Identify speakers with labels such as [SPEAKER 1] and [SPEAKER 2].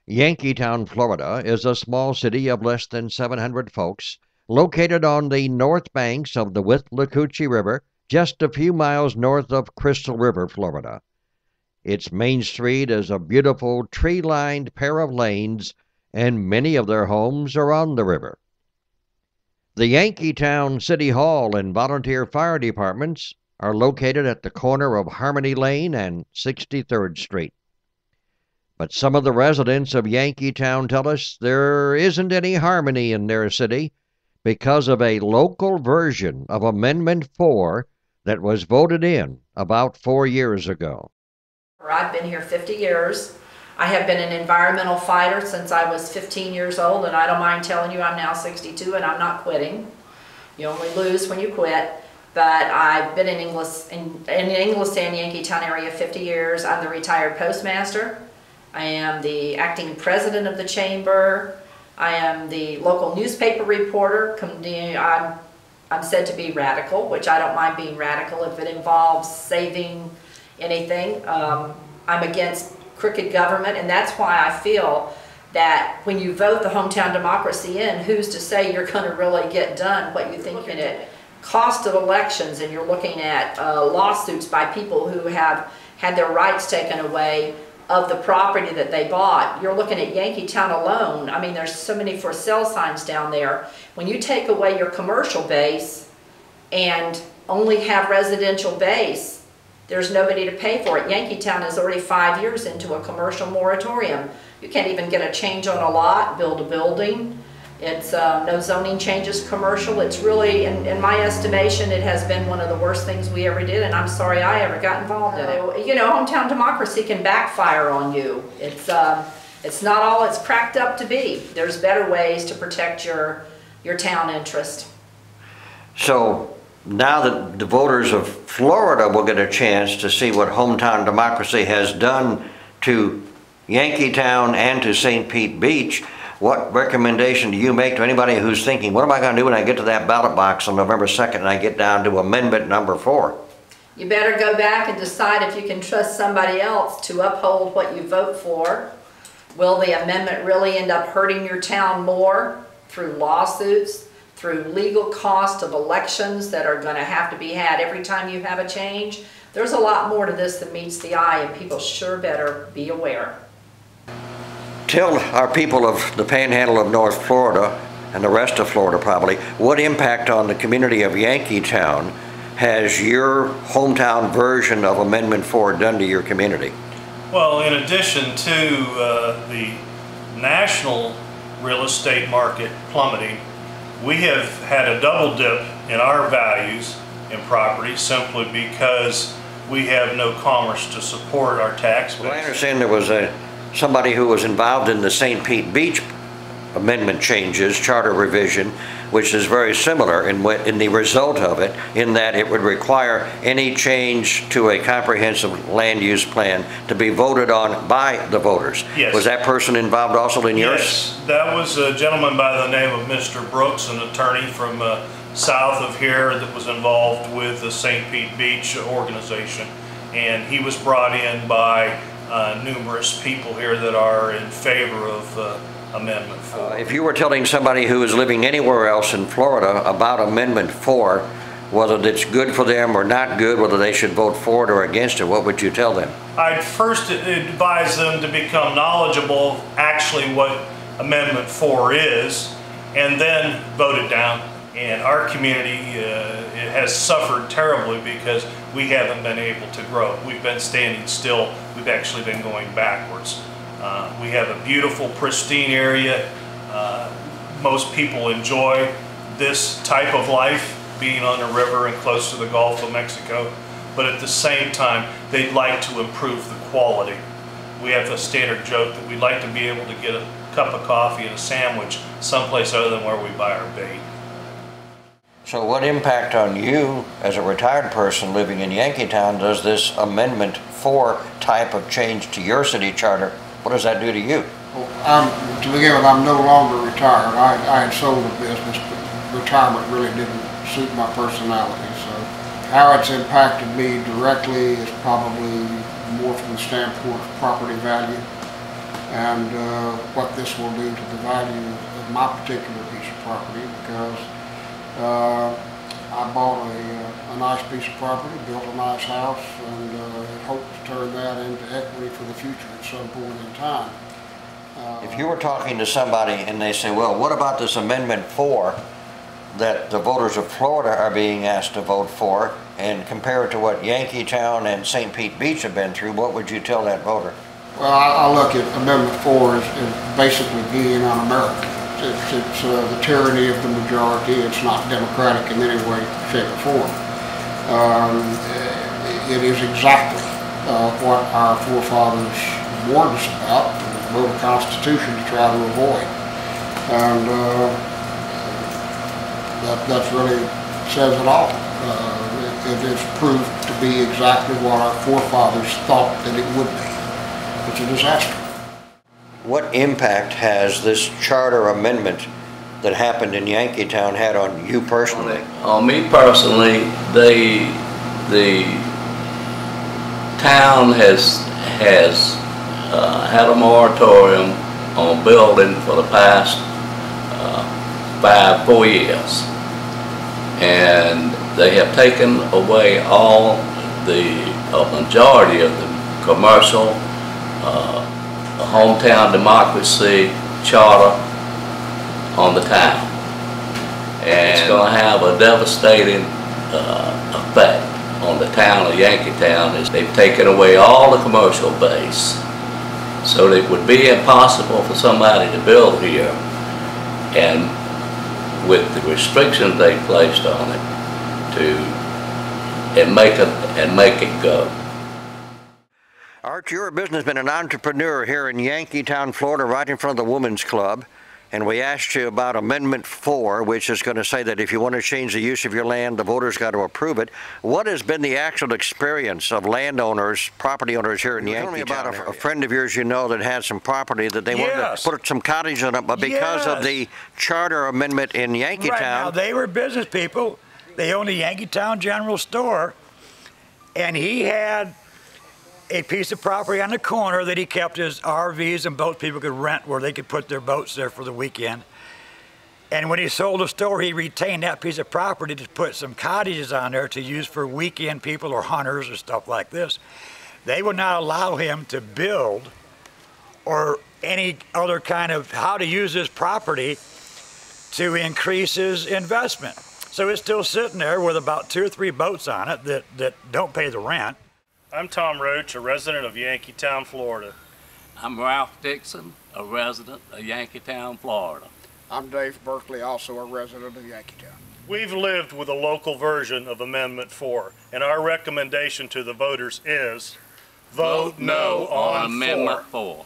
[SPEAKER 1] Yankeetown, Florida is a small city of less than 700 folks located on the north banks of the Withlacoochee River, just a few miles north of Crystal River, Florida. Its main street is a beautiful tree-lined pair of lanes, and many of their homes are on the river. The Yankeetown City Hall and volunteer fire departments are located at the corner of Harmony Lane and 63rd Street. But some of the residents of Yankeetown tell us there isn't any harmony in their city because of a local version of Amendment 4 that was voted in about 4 years ago.
[SPEAKER 2] I've been here 50 years. I have been an environmental fighter since I was 15 years old, and I don't mind telling you I'm now 62 and I'm not quitting. You only lose when you quit. But I've been in Inglis and Yankeetown area 50 years. I'm the retired postmaster. I am the acting president of the chamber. I am the local newspaper reporter. I'm said to be radical, which I don't mind being radical if it involves saving anything. I'm against crooked government, and that's why I feel that when you vote the hometown democracy in, who's to say you're going to really get done what you think in it? Cost of elections, and you're looking at lawsuits by people who have had their rights taken away of the property that they bought. You're looking at Yankeetown alone. I mean, there's so many for sale signs down there. When you take away your commercial base and only have residential base, there's nobody to pay for it. Yankeetown is already 5 years into a commercial moratorium. You can't even get a change on a lot, build a building. It's no zoning changes commercial. It's really, in my estimation, it has been one of the worst things we ever did, and I'm sorry I ever got involved in it. You know, hometown democracy can backfire on you. It's not all it's cracked up to be. There's better ways to protect your town interest.
[SPEAKER 1] So now that the voters of Florida will get a chance to see what hometown democracy has done to Yankeetown and to St. Pete Beach, what recommendation do you make to anybody who's thinking, what am I going to do when I get to that ballot box on November 2nd and I get down to amendment number 4?
[SPEAKER 2] You better go back and decide if you can trust somebody else to uphold what you vote for. Will the amendment really end up hurting your town more through lawsuits, through legal cost of elections that are going to have to be had every time you have a change? There's a lot more to this than meets the eye, and people sure better be aware.
[SPEAKER 1] Tell our people of the Panhandle of North Florida, and the rest of Florida probably, what impact on the community of Yankeetown has your hometown version of Amendment 4 done to your community?
[SPEAKER 3] Well, in addition to the national real estate market plummeting, we have had a double dip in our values in property simply because we have no commerce to support our tax base.
[SPEAKER 1] Well, I understand there was somebody who was involved in the St. Pete Beach amendment changes, charter revision, which is very similar in the result of it, in that it would require any change to a comprehensive land use plan to be voted on by the voters.
[SPEAKER 3] Yes.
[SPEAKER 1] Was that person involved also in yours?
[SPEAKER 3] Yes, that was a gentleman by the name of Mr. Brooks, an attorney from south of here that was involved with the St. Pete Beach organization, and he was brought in by numerous people here that are in favor of Amendment 4.
[SPEAKER 1] If you were telling somebody who is living anywhere else in Florida about Amendment 4, whether it's good for them or not good, whether they should vote for it or against it, what would you tell them?
[SPEAKER 3] I'd first advise them to become knowledgeable of actually what Amendment 4 is, and then vote it down. And our community it has suffered terribly because we haven't been able to grow. We've been standing still. We've actually been going backwards. We have a beautiful, pristine area. Most people enjoy this type of life, being on the river and close to the Gulf of Mexico. But at the same time, they'd like to improve the quality. We have a standard joke that we'd like to be able to get a cup of coffee and a sandwich someplace other than where we buy our bait.
[SPEAKER 1] So what impact on you as a retired person living in Yankeetown does this Amendment 4 type of change to your city charter, what does that do to you?
[SPEAKER 4] Well, to begin with, I'm no longer retired. I had sold the business, but retirement really didn't suit my personality. So how it's impacted me directly is probably more from the standpoint of property value. and what this will do to the value of my particular piece of property, because I bought a nice piece of property, built a nice house, and hope to turn that into equity for the future at some point in time.
[SPEAKER 1] If you were talking to somebody and they say, well, what about this Amendment 4 that the voters of Florida are being asked to vote for, and compare it to what Yankeetown and St. Pete Beach have been through, what would you tell that voter?
[SPEAKER 4] Well, I look at Amendment 4 as basically being un-American. It's the tyranny of the majority. It's not democratic in any way, shape, or form. It is exactly what our forefathers warned us about, and wrote a constitution to try to avoid. And that really says it all. It is proved to be exactly what our forefathers thought that it would be. It's a disaster.
[SPEAKER 1] What impact has this charter amendment that happened in Yankeetown had on you personally?
[SPEAKER 5] On me personally, the town has had a moratorium on building for the past 4 years, and they have taken away all a majority of the commercial hometown democracy charter on the town, and it's going to have a devastating effect on the town of Yankeetown. Is they've taken away all the commercial base, so that it would be impossible for somebody to build here, and with the restrictions they placed on it, and make it go.
[SPEAKER 1] Art, you're a businessman, an entrepreneur here in Yankeetown, Florida, right in front of the Women's Club. And we asked you about Amendment 4, which is going to say that if you want to change the use of your land, the voters got to approve it. What has been the actual experience of landowners, property owners here in Yankeetown? Tell me about a friend of yours you know that had some property that they wanted to put some cottages on it, but because of the charter amendment in Yankeetown.
[SPEAKER 6] Right, now they were business people. They owned the Yankeetown General Store, and he had a piece of property on the corner that he kept his RVs and boats people could rent, where they could put their boats there for the weekend. And when he sold the store, he retained that piece of property to put some cottages on there to use for weekend people or hunters or stuff like this. They would not allow him to build or any other kind of how to use his property to increase his investment. So it's still sitting there with about 2 or 3 boats on it that don't pay the rent.
[SPEAKER 3] I'm Tom Roach, a resident of Yankeetown, Florida.
[SPEAKER 5] I'm Ralph Dixon, a resident of Yankeetown, Florida.
[SPEAKER 4] I'm Dave Berkeley, also a resident of Yankeetown.
[SPEAKER 3] We've lived with a local version of Amendment 4, and our recommendation to the voters is vote no on
[SPEAKER 5] Amendment
[SPEAKER 3] 4.
[SPEAKER 5] 4.